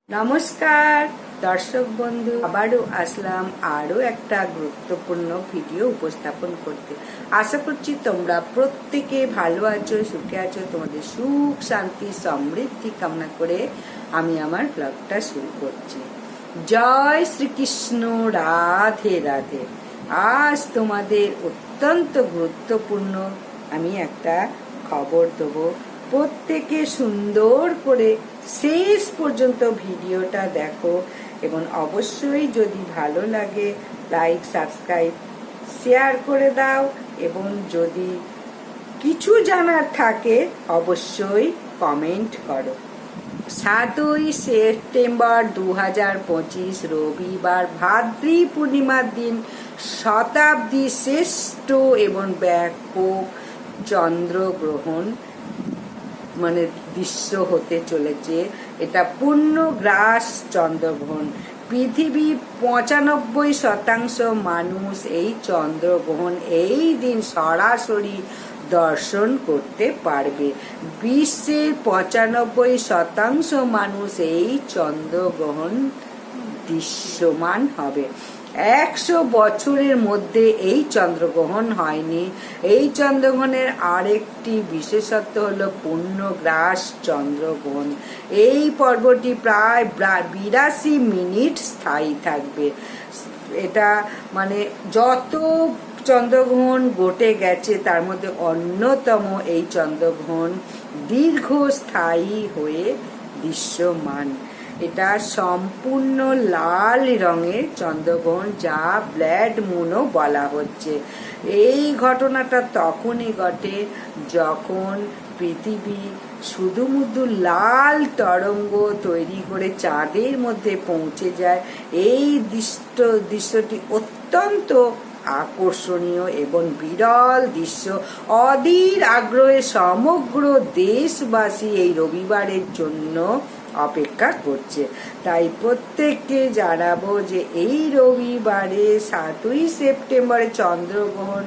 নমস্কার দর্শক বন্ধু, আবারও আসলাম আরো একটা গুরুত্বপূর্ণ ভিডিও উপস্থাপন করতে। আশা করছি তোমরা প্রত্যেকে ভালো আছো, সুখে আছো। তোমাদের সুখ শান্তি সমৃদ্ধি কামনা করে আমি আমার ব্লগটা শুরু করছি। জয় শ্রীকৃষ্ণ, রাধে রাধে। আজ তোমাদের অত্যন্ত গুরুত্বপূর্ণ আমি একটা খবর দেবো। প্রত্যেকে সুন্দর করে শেষ পর্যন্ত ভিডিওটা দেখো এবং অবশ্যই যদি ভালো লাগে লাইক, সাবস্ক্রাইব, শেয়ার করে দাও এবং যদি কিছু জানার থাকে অবশ্যই কমেন্ট করো। 7ই সেপ্টেম্বর 2025 রবিবার, ভাদ্রী পূর্ণিমার দিন, শতাব্দী শ্রেষ্ঠ এবং ব্যাপক চন্দ্রগ্রহণ দৃশ্য হতে চলেছে। এটা পূর্ণগ্রাস চন্দ্রগ্রহণ। পৃথিবীর 95% মানুষ এই চন্দ্রগ্রহণ এই দিন সরাসরি দর্শন করতে পারবে। বিশ্বের 95% মানুষ এই চন্দ্রগ্রহণ দৃশ্যমান হবে। 100 বছরের মধ্যে এই চন্দ্রগ্রহণ হয়নি। এই চন্দ্রগ্রহণের আরেকটি বিশেষত্ব হলো পূর্ণগ্রাস চন্দ্রগ্রহণ। এই পর্বটি প্রায় 82 মিনিট স্থায়ী থাকবে। এটা যত চন্দ্রগ্রহণ ঘটে গেছে তার মধ্যে অন্যতম এই চন্দ্রগ্রহণ দীর্ঘস্থায়ী হয়ে দৃশ্যমান। এটা সম্পূর্ণ লাল রঙের চন্দ্রগ্রহণ, যা ব্লাড মুনও বলা হচ্ছে। এই ঘটনাটা তখনই ঘটে যখন পৃথিবী শুধুমাত্র লাল তরঙ্গ তৈরি করে চাঁদের মধ্যে পৌঁছে যায়। এই দৃশ্যটি অত্যন্ত আকর্ষণীয় এবং বিরল দৃশ্য। অধীর আগ্রহে সমগ্র দেশবাসী এই রবিবারের জন্য অপেক্ষা করছে। তাই প্রত্যেককে জানাবো যে এই রবিবারে 7ই সেপ্টেম্বরে চন্দ্রগ্রহণ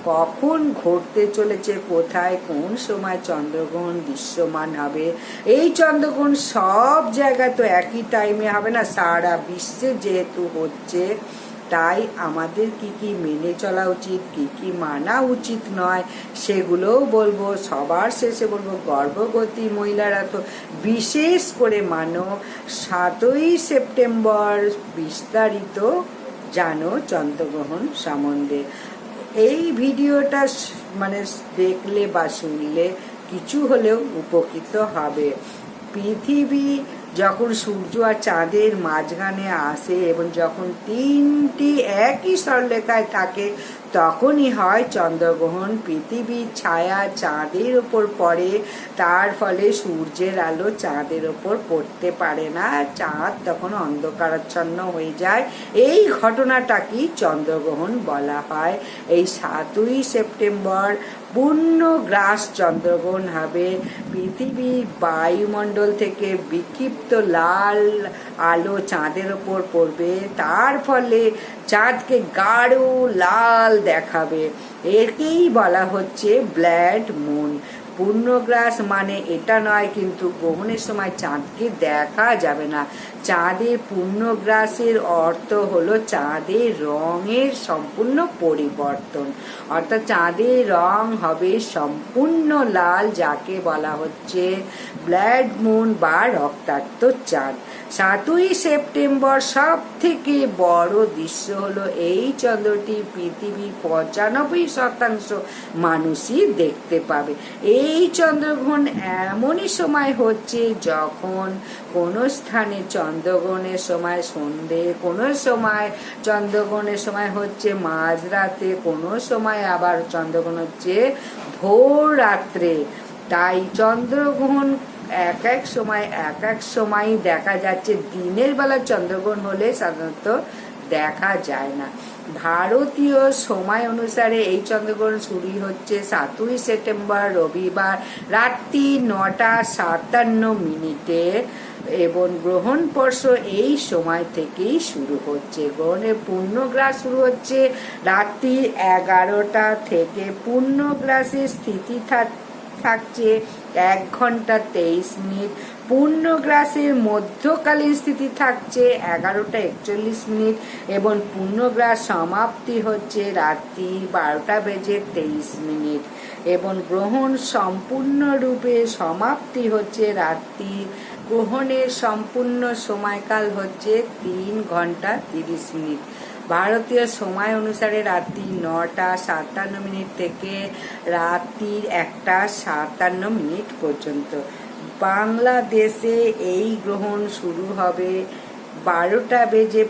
কখন ঘটতে চলেছে, কোথায় কোন সময় চন্দ্রগ্রহণ দৃশ্যমান হবে। এই চন্দ্রগ্রহণ সব জায়গায় তো একই টাইমে হবে না, সারা বিশ্বে যেহেতু হচ্ছে, তাই আমাদের কি কি মেনে চলা উচিত, কি কি মানা উচিত নয় সেগুলোও বলবো। সবার শেষে বলবো গর্ভবতী মহিলারা তো বিশেষ করে মানো। 7ই সেপ্টেম্বর বিস্তারিত জানো চন্দ্রগ্রহণ সম্বন্ধে। এই ভিডিওটা দেখলে বা শুনলে কিছু হলেও উপকৃত হবে। পৃথিবী যখন সূর্য আর চাঁদের মাঝখানে আসে এবং যখন তিনটি একই সরলরেখায় থাকে তখনই হয় চন্দ্রগ্রহণ। পৃথিবীর ছায়া চাঁদের ওপর পড়ে, তার ফলে সূর্যের আলো চাঁদের ওপর পড়তে পারে না, চাঁদ তখন অন্ধকারাচ্ছন্ন হয়ে যায়। এই ঘটনাটাকেই চন্দ্রগ্রহণ বলা হয়। এই 7ই সেপ্টেম্বর পূর্ণগ্রাস চন্দ্রগ্রহণ হবে। পৃথিবীর বায়ুমণ্ডল থেকে বিক্ষিপ্ত লাল আলো চাঁদের ওপর পড়বে, তার ফলে চাঁদকে গাঢ় লাল দেখাবে। একেই বলা হচ্ছে ব্লাড মুন। পূর্ণগ্রাস এটা নয় কিন্তু গ্রহণের সময় চাঁদকে দেখা যাবে না। চাঁদের পূর্ণগ্রাসের অর্থ হলো চাঁদের রঙের সম্পূর্ণ পরিবর্তন, অর্থাৎ চাঁদের রং হবে সম্পূর্ণ লাল, যাকে বলা হচ্ছে ব্লাড মুন বা রক্তাক্ত চাঁদ। 7ই সেপ্টেম্বর সব থেকে বড় দৃশ্য হলো এই চন্দ্রটি পৃথিবীর 95% মানুষই দেখতে পাবে। এই চন্দ্রগ্রহণ এমনই সময় হচ্ছে যখন কোনো স্থানে চন্দ্রগ্রহণের সময় সন্ধে, কোনো সময় চন্দ্রগ্রহণের সময় হচ্ছে মাঝরাতে, কোনো সময় আবার চন্দ্রগ্রহণ হচ্ছে ভোর রাত্রে। তাই চন্দ্রগ্রহণ এক এক সময় দেখা যাচ্ছে। দিনের বেলা চন্দ্রগ্রহণ হলে সাধারণত দেখা যায় না। ভারতীয় সময় অনুসারে এই চন্দ্রগ্রহণ শুরু হচ্ছে 7ই সেপ্টেম্বর রবিবার রাত্রি 9:57 এবং গ্রহণ স্পর্শ এই সময় থেকেই শুরু হচ্ছে। গ্রহণের পূর্ণগ্রাস শুরু হচ্ছে রাত্রি 11টা থেকে। পূর্ণগ্রাসের স্থিতি থাকছে 1 ঘন্টা 23 মিনিট। পূর্ণগ্রাসের মধ্যকালীন স্থিতি থাকছে 11টা 41 এবং পূর্ণগ্রাস সমাপ্তি হচ্ছে রাত্রি 12টা 23 এবং গ্রহণ সম্পূর্ণরূপে সমাপ্তি হচ্ছে রাত্রি। গ্রহণের সম্পূর্ণ সময়কাল হচ্ছে 3 ঘন্টা 30 মিনিট। ভারতীয় সময় অনুসারে রাত্রি 9টা 57 থেকে রাত্রির 1টা 57 পর্যন্ত। বাংলাদেশে এই গ্রহণ শুরু হবে 12টা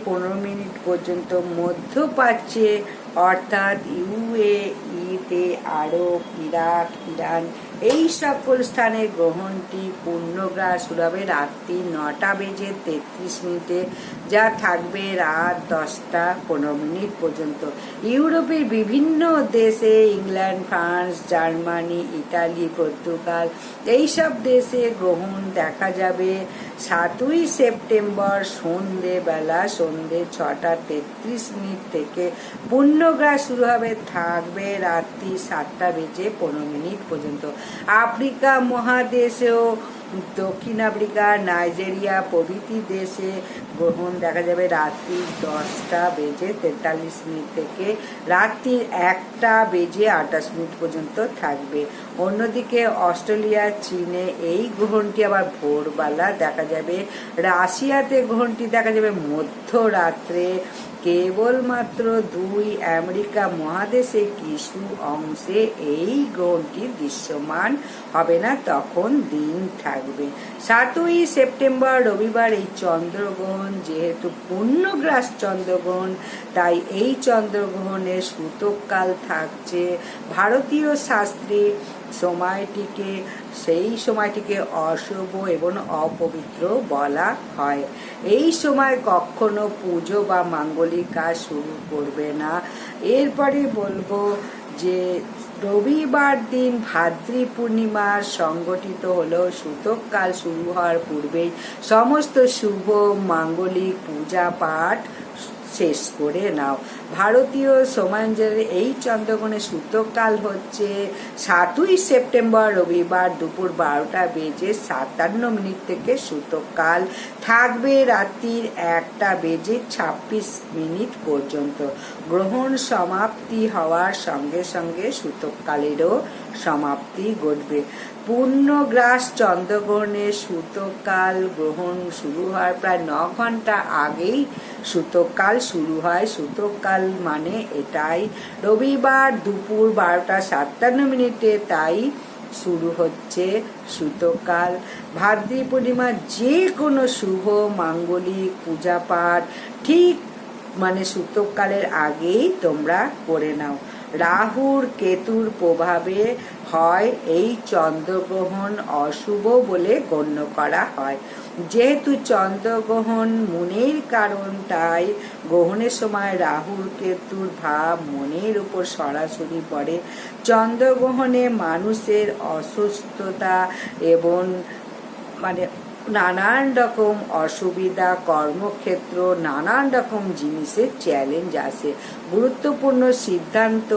15 পর্যন্ত মধ্যপ্রাচ্যে অর্থাৎ UAE-তে, আরব, ইরাক, ইরান এই সকল স্থানে গ্রহণটি পূর্ণগ্রাস শুরু হবে রাত্রি 9টা 33 যা থাকবে রাত 10টা 15 পর্যন্ত। ইউরোপের বিভিন্ন দেশে England, France, Germany, Italy, Portugal এইসব দেশে গ্রহণ দেখা যাবে 7ই সেপ্টেম্বর সন্ধে 6টা 33 থেকে। পূর্ণগ্রাস শুরু হবে থাকবে রাত্রি 7টা 15 পর্যন্ত। আফ্রিকা মহাদেশেও দক্ষিণ আফ্রিকা, নাইজেরিয়া প্রভৃতি দেশে গ্রহণ দেখা যাবে রাত্রি 10টা 43 থেকে রাত্রি 1টা 28 পর্যন্ত থাকবে। অন্যদিকে অস্ট্রেলিয়া, চীনে এই গ্রহণটি আবার ভোরবেলা দেখা যাবে। রাশিয়াতে গ্রহণটি দেখা যাবে মধ্যরাত্রে। কেবলমাত্র 2 আমেরিকা মহাদেশে কিছু অংশে এই গ্রহণটি দৃশ্যমান হবে না, তখন দিন থাকবে। 7ই সেপ্টেম্বর রবিবার এই চন্দ্রগ্রহণ, যেহেতু পূর্ণগ্রাস চন্দ্রগ্রহণ তাই এই চন্দ্রগ্রহণের সূতককাল থাকছে ভারতীয় শাস্ত্রে সেই সময়টিকে অশুভ এবং অপবিত্র বলা হয়। এই সময় কখনো পুজো বা মাঙ্গলিক কাজ শুরু করবে না। এরপরে বলবো যে রবিবার দিন ভাদ্রী পূর্ণিমা সংগঠিত হলেও সূতককাল শুরু হওয়ার পূর্বেই সমস্ত শুভ মাঙ্গলিক পূজা পাঠ শেষ করে নাও। ভারতীয় সময়ানুযায়ী এই চন্দ্রগ্রহণের সূতককাল হচ্ছে 7ই সেপ্টেম্বর রবিবার দুপুর 12টা 57 থেকে সূতককাল থাকবে রাত্রির 1টা 26 পর্যন্ত। গ্রহণ সমাপ্তি হওয়ার সঙ্গে সঙ্গে সূতককালেরও সমাপ্তি ঘটবে। পূর্ণগ্রাস চন্দ্রগ্রহণের সূতককাল গ্রহণ শুরু হওয়ার প্রায় 9 ঘন্টা আগেই সূতককাল শুরু হয়। সূতককাল মানে এটাই, রবিবার দুপুর 12টা 57 তাই শুরু হচ্ছে সূতককাল। ভাদ্রী পূর্ণিমা যে কোনো শুভ মাঙ্গলিক পূজা পাঠ ঠিক সূতককালের আগেই তোমরা করে নাও। রাহুর কেতুর প্রভাবে হয় এই চন্দ্রগ্রহণ অশুভ বলে গণ্য করা হয়। যেহেতু চন্দ্রগ্রহণ মনের কারণ, তাই গ্রহণের সময় রাহুর কেতুর ভাব মনের উপর সরাসরি পড়ে। চন্দ্রগ্রহণে মানুষের অসুস্থতা এবং নানান রকম অসুবিধা, কর্মক্ষেত্র নানান রকম জিনিসের চ্যালেঞ্জ আসে। গুরুত্বপূর্ণ সিদ্ধান্ত,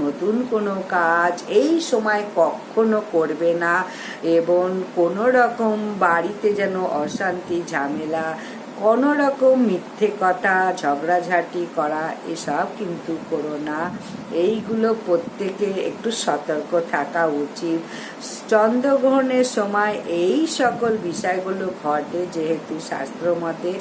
নতুন কোনো কাজ এই সময় কখনো করবে না এবং কোনো রকম বাড়িতে যেন অশান্তি, ঝামেলা, কোনো রকম মিথ্যে কথা, ঝগড়াঝাটি করা এসব কিন্তু করো না। এইগুলো প্রত্যেকে একটু সতর্ক থাকা উচিত। চন্দ্রগ্রহণের সময় এই সকল বিষয়গুলো ঘটে যেহেতু শাস্ত্র মতে,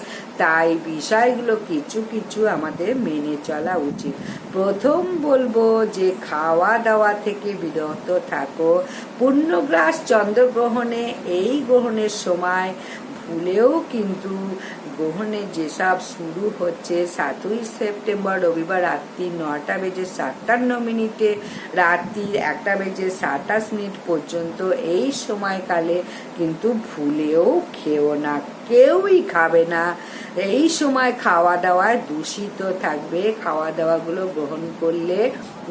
তাই বিষয়গুলো কিছু কিছু আমাদের মেনে চলা উচিত। প্রথম বলবো যে খাওয়া দাওয়া থেকে বিরত থাকো। পূর্ণগ্রাস চন্দ্রগ্রহণে এই গ্রহণের সময় ভুলেও কিন্তু গ্রহণের যেসব শুরু হচ্ছে 7ই সেপ্টেম্বর রবিবার রাত্রি 9টা 57 রাত্রির 1টা 27 পর্যন্ত এই সময়কালে কিন্তু ভুলেও খেও না, কেউই খাবে না। এই সময় খাওয়া দাওয়ায় দূষিত থাকবে। খাওয়া দাওয়াগুলো গ্রহণ করলে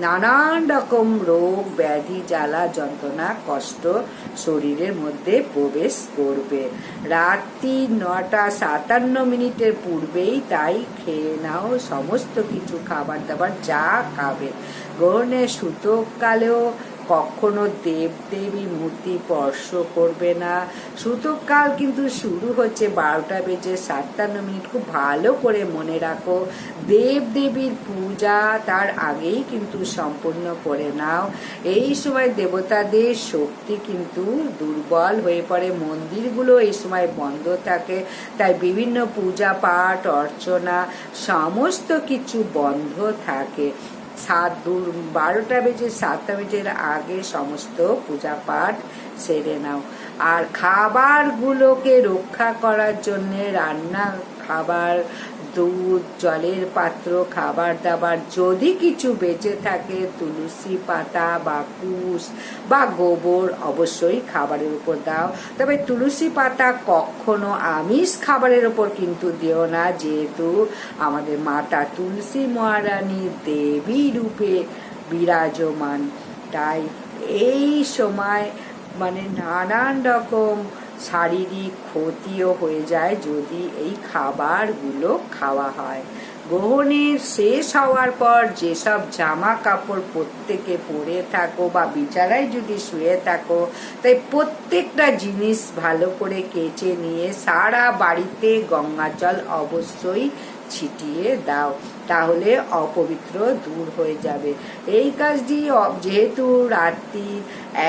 নানান রকম রোগ ব্যাধি, জ্বালা যন্ত্রণা, কষ্ট শরীরের মধ্যে প্রবেশ করবে। রাত্রি 9টা 57 পূর্বেই তাই খেয়ে নাও সমস্ত কিছু খাবার দাবার যা খাবে। গ্রহণের সূতককালেও কখনো দেবদেবী মূর্তি স্পর্শ করবে না। সূতককাল কিন্তু শুরু হচ্ছে 12:57। খুব ভালো করে মনে রাখো, দেবদেবীর পূজা তার আগেই কিন্তু সম্পূর্ণ করে নাও। এই সময় দেবতাদের শক্তি কিন্তু দুর্বল হয়ে পড়ে, মন্দিরগুলো এই সময় বন্ধ থাকে, তাই বিভিন্ন পূজা পাঠ অর্চনা সমস্ত কিছু বন্ধ থাকে। 12:07 আগে সমস্ত পূজা পাঠ সেরে নাও। আর খাবারগুলোকে রক্ষা করার জন্য রান্না খাবার, দুধ, জলের পাত্র, খাবার দাবার যদি কিছু বেঁচে থাকে, তুলসী পাতা বা কুশ বা গোবর অবশ্যই খাবারের উপর দাও। তবে তুলসী পাতা কখনো আমিষ খাবারের উপর কিন্তু দিও না, যেহেতু আমাদের মাতা তুলসী মহারানী দেবী রূপে বিরাজমান। তাই এই সময় নানান রকম শারীরিক ক্ষতিও হয়ে যায় যদি এই খাবারগুলো খাওয়া হয়। গ্রহণের শেষ হওয়ার পর যেসব জামা কাপড় প্রত্যেকে পরে থাকো বা বিছানায় যদি শুয়ে থাকো, তাই প্রত্যেকটা জিনিস ভালো করে কেচে নিয়ে সারা বাড়িতে গঙ্গা জল অবশ্যই ছিটিয়ে দাও, তাহলে অপবিত্র দূর হয়ে যাবে। এই কাজটি যেহেতু রাত্রি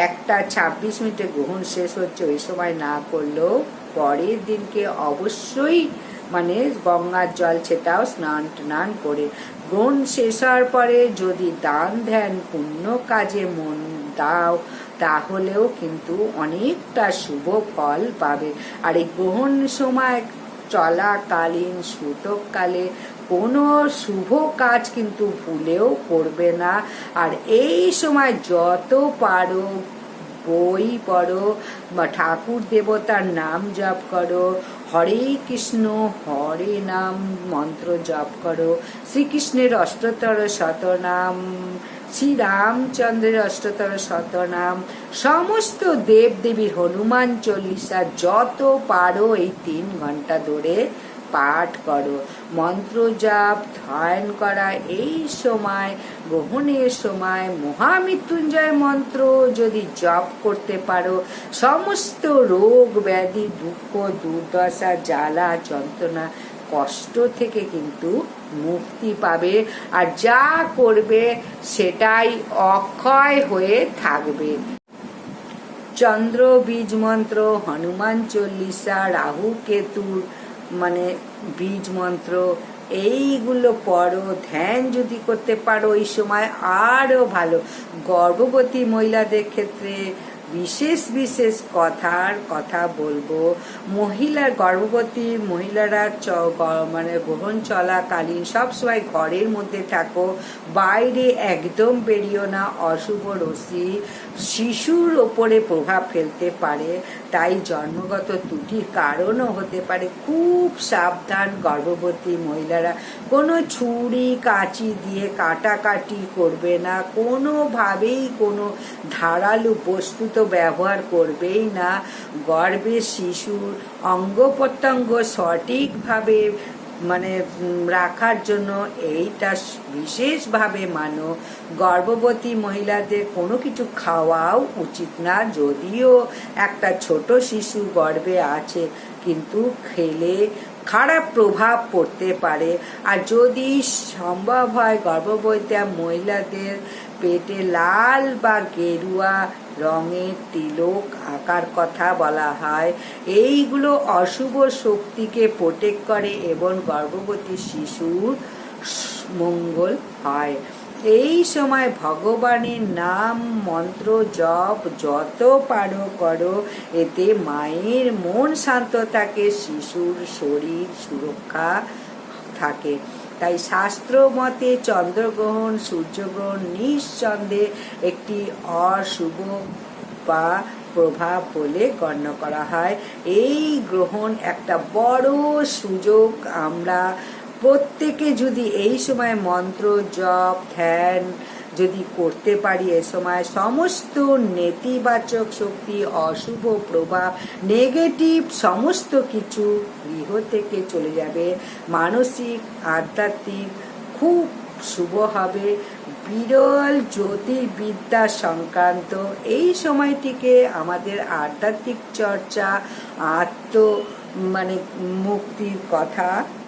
1:26 গ্রহণ শেষ হচ্ছে, ওই সময় না করলেও পরের দিনকে অবশ্যই গঙ্গার জল ছেটাও, স্নান করে। গ্রহণ শেষ হওয়ার পরে যদি দান ধ্যান পুণ্য কাজে মন দাও, তাহলেও কিন্তু অনেকটা শুভ ফল পাবে। আর এই গ্রহণ সময় চলাকালীন সূতককালে কোনো শুভ কাজ কিন্তু ভুলেও করবে না। আর এই সময় যত পারো বই পড়ো বা ঠাকুর দেবতার নাম জপ করো, হরে কৃষ্ণ হরে নাম মন্ত্র জপ করো, শ্রীকৃষ্ণের 8 শতনাম, শ্রীরামচন্দ্রের 8 শতনাম, সমস্ত দেবদেবীর হনুমান চল্লিশা যত পারো এই 3 ঘন্টা ধরে পাঠ করো। মন্ত্র জপ ধ্যান করা এই সময়, গ্রহণের সময় মহামৃত্যুঞ্জয় মন্ত্র যদি জপ করতে পারো, সমস্ত রোগ ব্যাধি দুঃখ দুর্দশা জ্বালা যন্ত্রণা কষ্ট থেকে কিন্তু মুক্তি পাবে। আর যা করবে সেটাই অক্ষয় হয়ে থাকবে। চন্দ্র বীজ মন্ত্র, হনুমান চল্লিশা, রাহু কেতুর বীজ মন্ত্র, এইগুলো পড়ো। ধ্যান যদি করতে পারো এই সময় আরো ভালো। গর্ভবতী মহিলাদের ক্ষেত্রে বিশেষ কথা বলবো। গর্ভবতী মহিলারা গ্রহণ চলাকালীন সবসময় ঘরের মধ্যে থাকো, বাইরে একদম বেরিও না। অশুভ রশ্মি শিশুর ওপরে প্রভাব ফেলতে পারে, তাই জন্মগত ত্রুটির কারণও হতে পারে। খুব সাবধান গর্ভবতী মহিলারা। কোনো ছুরি কাঁচি দিয়ে কাটাকাটি করবে না, কোনোভাবেই কোনো ধারালো বস্তু তো ব্যবহার করবেই না। গর্ভের শিশুর অঙ্গ প্রত্যঙ্গ সঠিকভাবে রাখার জন্য এইটা বিশেষভাবে মানো। গর্ভবতী মহিলাদের কোনো কিছু খাওয়াও উচিত না, যদিও একটা ছোট শিশু গর্ভে আছে, কিন্তু খেলে খারাপ প্রভাব পড়তে পারে। আর যদি সম্ভব হয় গর্ভবতী মহিলাদের পেটে লাল বা গেরুয়া রঙের তিলক আঁকার কথা বলা হয়। এইগুলো অশুভ শক্তিকে প্রোটেক্ট করে এবং গর্ভবতী শিশুর মঙ্গল হয়। এই সময় ভগবানের নাম মন্ত্র জপ যত পারো করো, এতে মায়ের মন শান্ত থাকে, শিশুর শরীর সুরক্ষা থাকে। তাই শাস্ত্র মতে চন্দ্রগ্রহণ সূর্যগ্রহণ নিঃসন্দেহে একটি অশুভ বা প্রভাব বলে গণ্য করা হয়। এই গ্রহণ একটা বড় সুযোগ। আমরা প্রত্যেকে যদি এই সময় মন্ত্র জপ ধ্যান যদি করতে পারি, এ সময় সমস্ত নেতিবাচক শক্তি, অশুভ প্রভাব, নেগেটিভ সমস্ত কিছু গৃহ থেকে চলে যাবে। মানসিক আধ্যাত্মিক খুব শুভ হবে, বিরল জ্যোতির্বিদ্যা সংক্রান্ত এই সময়টিকে আমাদের আধ্যাত্মিক চর্চা, মুক্তির কথা